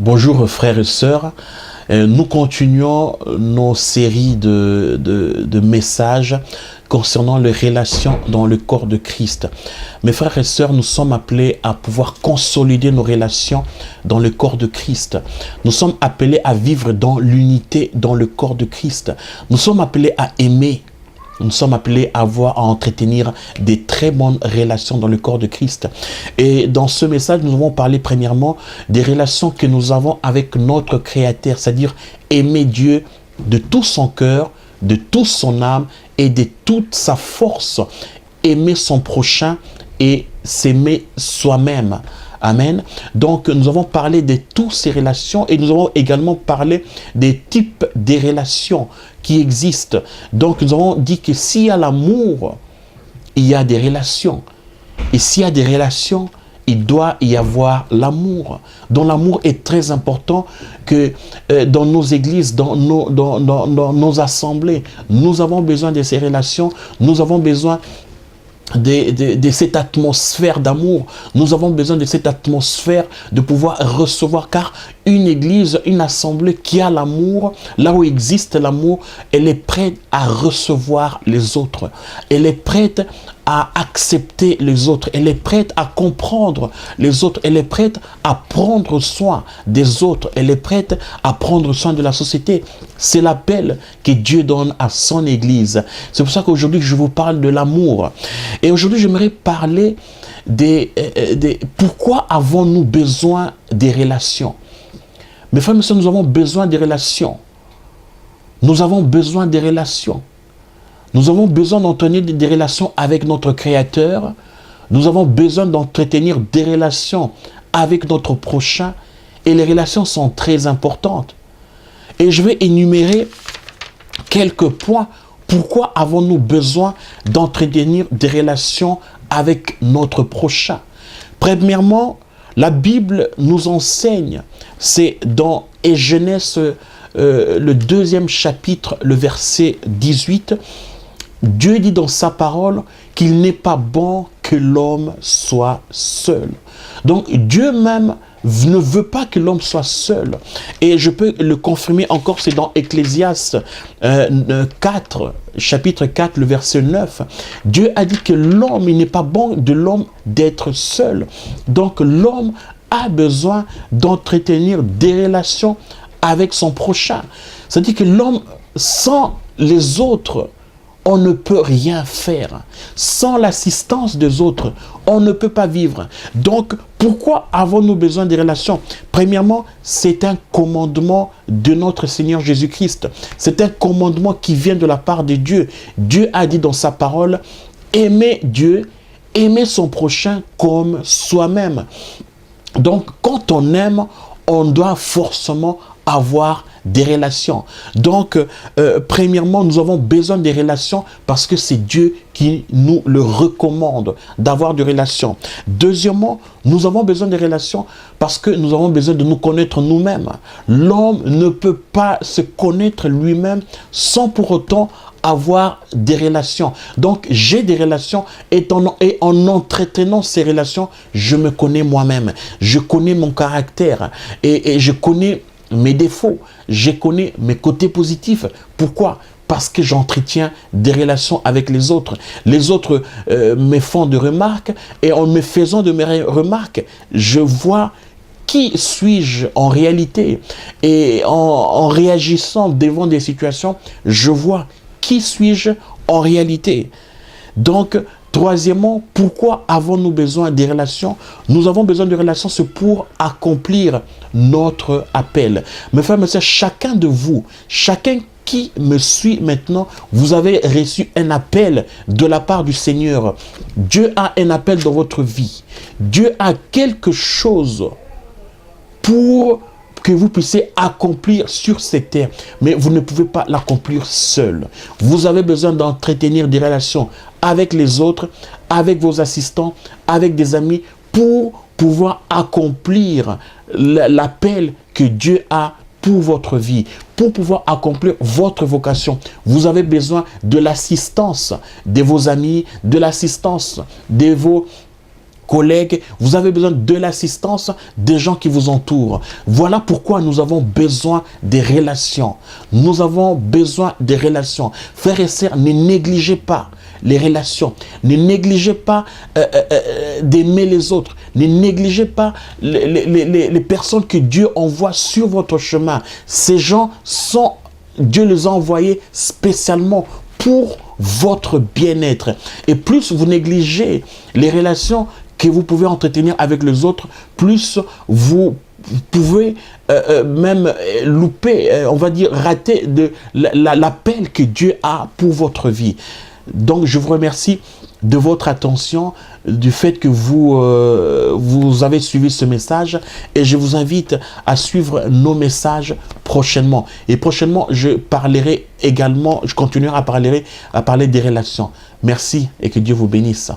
Bonjour frères et sœurs, nous continuons nos séries de messages concernant les relations dans le corps de Christ. Mes frères et sœurs, nous sommes appelés à pouvoir consolider nos relations dans le corps de Christ. Nous sommes appelés à vivre dans l'unité dans le corps de Christ. Nous sommes appelés à aimer. Nous sommes appelés à entretenir des très bonnes relations dans le corps de Christ. Et dans ce message, nous avons parlé premièrement des relations que nous avons avec notre Créateur, c'est-à-dire aimer Dieu de tout son cœur, de toute son âme et de toute sa force. Aimer son prochain et s'aimer soi-même. Amen. Donc, nous avons parlé de toutes ces relations et nous avons également parlé des types de relations qui existent. Donc, nous avons dit que s'il y a l'amour, il y a des relations. Et s'il y a des relations, il doit y avoir l'amour. Donc, l'amour est très important que dans nos églises, dans nos assemblées, nous avons besoin de ces relations. Nous avons besoin de cette atmosphère d'amour. Nous avons besoin de cette atmosphère de pouvoir recevoir, car une église, une assemblée qui a l'amour, là où existe l'amour, elle est prête à recevoir les autres. Elle est prête à accepter les autres. Elle est prête à comprendre les autres. Elle est prête à prendre soin des autres. Elle est prête à prendre soin de la société. C'est l'appel que Dieu donne à son église. C'est pour ça qu'aujourd'hui, je vous parle de l'amour. Et aujourd'hui, j'aimerais parler pourquoi avons-nous besoin des relations. Mes frères et sœurs, nous avons besoin des relations. Nous avons besoin des relations. Nous avons besoin d'entretenir des relations avec notre Créateur. Nous avons besoin d'entretenir des relations avec notre prochain. Et les relations sont très importantes. Et je vais énumérer quelques points. Pourquoi avons-nous besoin d'entretenir des relations avec notre prochain? Premièrement, la Bible nous enseigne, c'est dans Genèse, le 2e chapitre, le verset 18, Dieu dit dans sa parole qu'il n'est pas bon que l'homme soit seul. Donc Dieu même ne veut pas que l'homme soit seul. Et je peux le confirmer encore, c'est dans Ecclésiaste 4, chapitre 4, le verset 9. Dieu a dit que l'homme, il n'est pas bon de l'homme d'être seul. Donc l'homme a besoin d'entretenir des relations avec son prochain. C'est-à-dire que l'homme, sans les autres, on ne peut rien faire. Sans l'assistance des autres, on ne peut pas vivre. Donc, pourquoi avons-nous besoin des relations? Premièrement, c'est un commandement de notre Seigneur Jésus-Christ. C'est un commandement qui vient de la part de Dieu. Dieu a dit dans sa parole, aimer Dieu, aimer son prochain comme soi-même. Donc, quand on aime, on doit forcément avoir des relations. Donc, premièrement, nous avons besoin des relations parce que c'est Dieu qui nous le recommande d'avoir des relations. Deuxièmement, nous avons besoin des relations parce que nous avons besoin de nous connaître nous-mêmes. L'homme ne peut pas se connaître lui-même sans pour autant avoir des relations. Donc, j'ai des relations et en entretenant ces relations, je me connais moi-même. Je connais mon caractère et je connais mes défauts, je connais mes côtés positifs. Pourquoi? Parce que j'entretiens des relations avec les autres. Les autres me font des remarques et en me faisant de mes remarques, je vois qui suis-je en réalité. Et en réagissant devant des situations, je vois qui suis-je en réalité. Donc, troisièmement, pourquoi avons-nous besoin des relations? Nous avons besoin de relations, c'est pour accomplir notre appel. Mes frères, mes sœurs, chacun de vous, chacun qui me suit maintenant, vous avez reçu un appel de la part du Seigneur. Dieu a un appel dans votre vie. Dieu a quelque chose pour que vous puissiez accomplir sur cette terre. Mais vous ne pouvez pas l'accomplir seul. Vous avez besoin d'entretenir des relations avec les autres, avec vos assistants, avec des amis, pour pouvoir accomplir l'appel que Dieu a pour votre vie, pour pouvoir accomplir votre vocation. Vous avez besoin de l'assistance de vos amis, de l'assistance de vos collègues, vous avez besoin de l'assistance des gens qui vous entourent. Voilà pourquoi nous avons besoin des relations. Nous avons besoin des relations. Frères et sœurs, ne négligez pas les relations. Ne négligez pas d'aimer les autres. Ne négligez pas les personnes que Dieu envoie sur votre chemin. Ces gens sont, Dieu les a envoyés spécialement pour votre bien-être. Et plus vous négligez les relations que vous pouvez entretenir avec les autres, plus vous pouvez même louper, on va dire rater l'appel que Dieu a pour votre vie. Donc je vous remercie de votre attention, du fait que vous avez suivi ce message, et je vous invite à suivre nos messages prochainement. Et prochainement, je parlerai également, je continuerai à parler des relations. Merci et que Dieu vous bénisse.